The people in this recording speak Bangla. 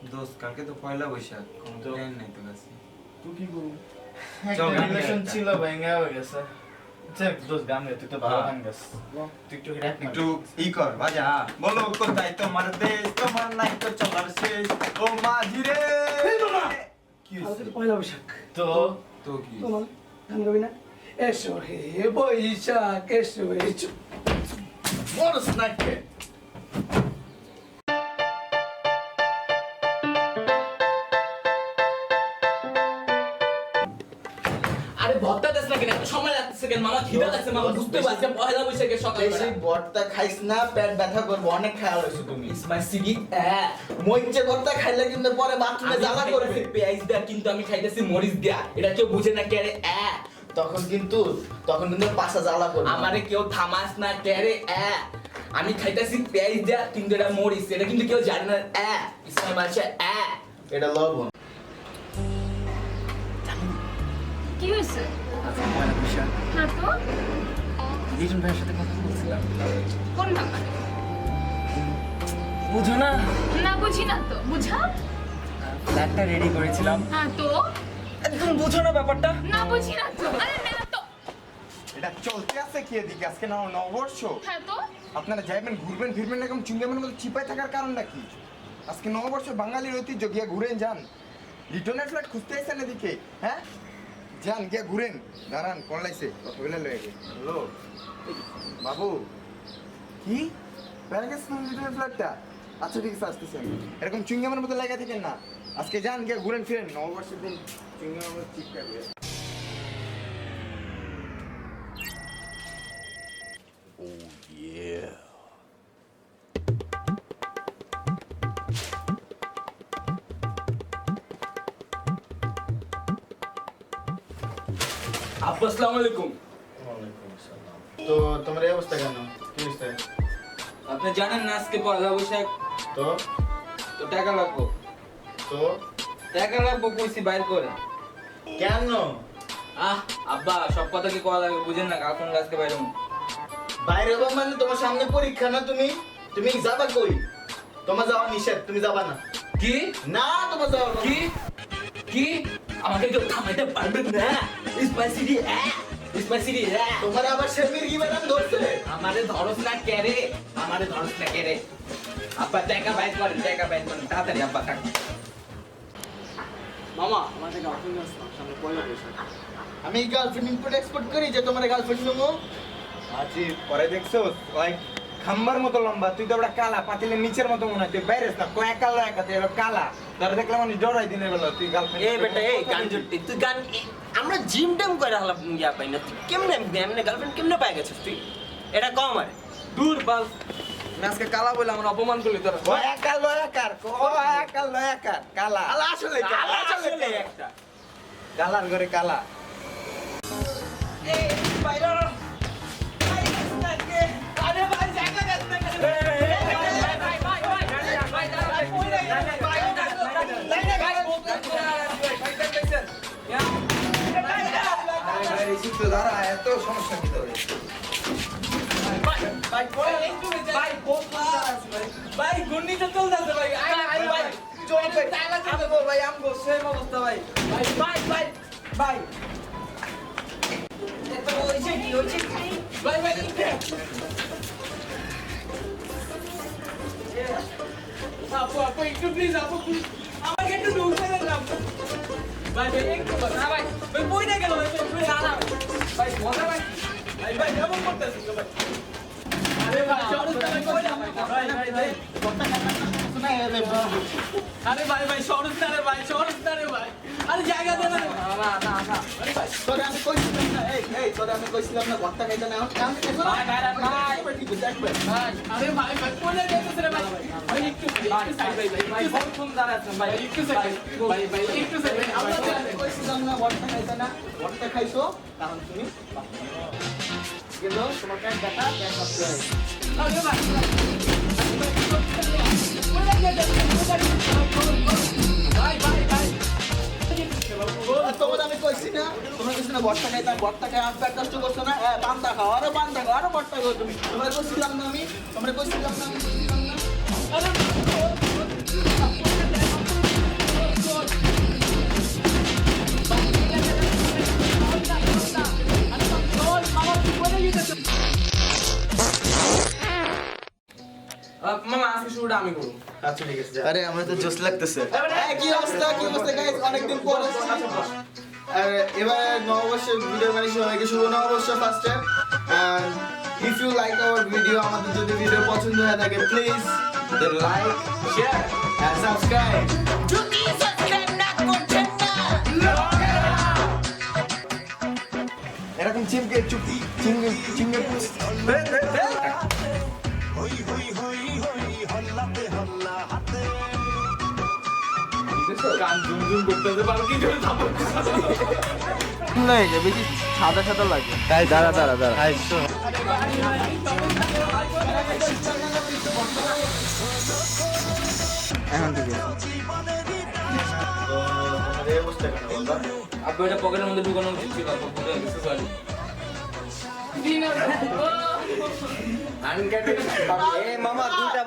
দোস্ত কালকে তো পয়লা বৈশাখ, কোনো প্ল্যান নাই তো কাছে। তুই কি করবি? চল গান রিলেশন গাই। ছিল ভেঙে হয়ে গেছে। দেখ দোস্ত গান গাই, তুই তো ভালো গান গাস। তুই একটু র‍্যাপ একটু ই কর বাজা, বলো কোথায় তোমার দেশ, তোমার নাই তো চলার শেষ, ও মাঝি রে। কি কালকে হইছে? তো পয়লা বৈশাখ। তো তো কি তোমার গান গাবি না? এসো হে বৈশাখ এসো এসো। বড় স্ন্যাকে আরে ভর্তা দেশ না কেন এত সময় লাগতেছে কেন মামা খিদা লাগছে মামা বুঝতে পারছি পয়লা বৈশাখের সকাল বেশি ভর্তা খাইস না, পেট ব্যথা করবে, অনেক খাওয়া হয়েছে তুমি। ইসমাই সিগি মইচে ভর্তা খাইলে কিন্তু পরে বাথরুমে জ্বালা করবে। পেঁয়াজ দেয়া কিন্তু আমি খাইতেছি মরিচ দেয়া এটা কেউ বুঝে না কে রে তখন কিন্তু পাশা জ্বালা করবে। আমারে কেউ থামাস না কে রে আমি খাইতেছি পেঁয়াজ দেয়া কিন্তু এটা মরিচ এটা কিন্তু কেউ জানে না ইসমাই মারছে এটা লবণ। কি হয়েছে? আজকে পয়লা বৈশাখ। হ্যাঁ তো লিটন ভাইয়ের সাথে কথা বলছিলাম। কোন ব্যাপারে? বুঝো না, না বুঝি না তো বুঝাও। ফ্ল্যাটটা রেডি করেছিলাম। হ্যাঁ তো একদম বুঝো না ব্যাপারটা। না বুঝি না তো আরে না তো এটা চলতে আছে কি এদিকে? আজকে নববর্ষ, হ্যাঁ তো আপনারা যাইবেন ঘুরবেন ফিরবেন এরকম চুঙ্গামের মতো চিপাই থাকার কারণটা কি? আজকে নববর্ষ, বাঙালির ঐতিহ্য, গিয়া ঘুরেন যান। লিটনের ফ্ল্যাট খুঁজতে আইছেন এদিকে, হ্যাঁ যান গিয়া ঘুরেন। দাঁড়ান কোন লাইছে কথা বলে লয়ে গে। হ্যালো বাবু, কি প্যারাগেস লিটনের ফ্ল্যাটটা? আচ্ছা ঠিক আছে আসতেছি আমি। এরকম চুঙ্গামের মতো লাগা থাকেন না, আজকে যান গিয়া ঘুরেন ফিরেন। নববর্ষের দিন চুঙ্গামের মতো চিপকা ঘুরে। আব্বু আসসালামু আলাইকুম। তো তোমার এই অবস্থা কেন? কি হয়েছে? আপনি জানেন না আজকে পয়লা বৈশাখ, তো তো টাকা লাগবো। তো টাকা লাগবো কইছি বাইর করে। কেন আব্বা সব কথা কি করা লাগে বুঝেন না, গার্লফ্রেন্ড আজকে বাইরে বাইরে হবো মানে তোমার সামনে পরীক্ষা না? তুমি যাবা কই? তোমার যাওয়া নিষেধ, তুমি যাবা না। কি না তোমার যাওয়া কি কি আমাকে কেউ থামাইতে পারবে না? ইসমাই সিডি ইসমাই সিডি তোমার আবার শেমির কি ম্যাডাম ধরছে? আমারে ধরস না কে রে, আমারে ধরস না কে রে। আব্বা টাকা বাইর করেন, টাকা বাইর করেন তাড়াতাড়ি আব্বা টাকা। মামা আমাদের গার্লফ্রেন্ড আছে সামনে পয়লা বৈশাখ। আমি গার্লফ্রেন্ড ইম্পোর্ট এক্সপোর্ট করি যে তোমার গার্লফ্রেন্ড নেবো? আজি পরে দেখছো ওই খাম্বার মতো লম্বা, তুই তো ওটা কালা পাতিলের নিচের মতো মনে হয়, তুই বাইরেস না কয় কালা একাতে এলো কালা। ধরে দেখলাম আমি ডরাই দিনের বেলা তুই গার্লফ্রেন্ড। এই বেটা এই গান জুটি তুই গান আমরা জিম টেম করে হলাম ইয়া পাই না তুই কেমনে এমনি গার্লফ্রেন্ড কেমনে পাই গেছিস তুই এটা কম আর দূর বাল আজকে কালা বলে আমার অপমান করলি তোরা। লয়াকার লয়াকার লয়াকার লয়াকার কালা আলা আসলে কালা আসলে একটা কালার ঘরে কালা। দাঁড়া এত সমস্যা কি তোর? ভাই গুন্ডিতে চলতেছে ভাই ভাই আমগো ভাই আমগো সেম অবস্থা ভাই। ভাই ভাই ভাই ভাই ভাই ভাই আপু আপু একটু প্লিজ আপু please, আমাকে একটু ঢুকতে দেন না আপু। ভাই ভাই একটু না ভাই ভাই বই না গেল ভাই তুই না না ভাই মজা ভাই ভাই ভাই এমন করতেছিস তো ভাই। আরে ভাই সরস্বতী কই না ভাই ভাই ভাই আরে ভাই ভাই সরস্বতী রে ভাই সরস্বতী রে ভাই আরে জায়গা দে না না না না আরে ভাই তোরে আমি কইছিলাম না, এই তোরে আমি কইছিলাম না ভর্তা খাইতে না, এখন কাম খাইছো না? ভাই, ভাই, ভাই। ঠিক আছে, দেখবে। ভাই আরে ভাই ভাই কোনে গেছিস রে ভাই ভাই একটু সাইড ভাই ভাই ভাই ফোন ফোন দাঁড়াচ্ছেন ভাই একটু সাইড ভাই ভাই একটু সাইড ভাই আমরা আমরা তোরে আমি কইছিলাম না ভর্তা খাইতে না, ভর্তা খাইছো, কারণ তুমি কিন্তু তোমার পেট ব্যথা, পেট নষ্ট হয়ে গেছে। আরে ভাই ভাই ভাই ভাই আর তোমার আমি কইছি না, তোমার কিছু না ভর্তা খাইতে, ভর্তা খাই আর পেট নষ্ট করছো না, পান্তা খাও, আরো পান্তা খাও, আরো ভর্তা খাও তুমি। তোমার কইছিলাম না আমি, তোমরা কইছিলাম না আমি, কইছিলাম না। আরে শুরুটা আমি করব। আচ্ছা ঠিক আছে আরে আমার তো জোশ লাগতেছে কি অবস্থা গাইস অনেকদিন পর আর এবার নববর্ষের ভিডিও মানে সবাইকে শুভ নববর্ষ ফার্স্টে and if you like our video আমাদের যদি ভিডিও পছন্দ হয়ে থাকে please like share and subscribe যদি সাবস্ক্রাইব না করছেন না এরকম চিমকে চুপি চিমকে চিমকে গান জুম জুম করতেছে বাল কি করে থাপড় বেশি সাদা সাদা লাগে দাঁড়া এখন ঠিক আছে আপনি এটা পকেটের মধ্যে ঢুকানো উচিত ছিল আপু পুরো কিছু করে ডিনার আনকাটে এ মামা দুটা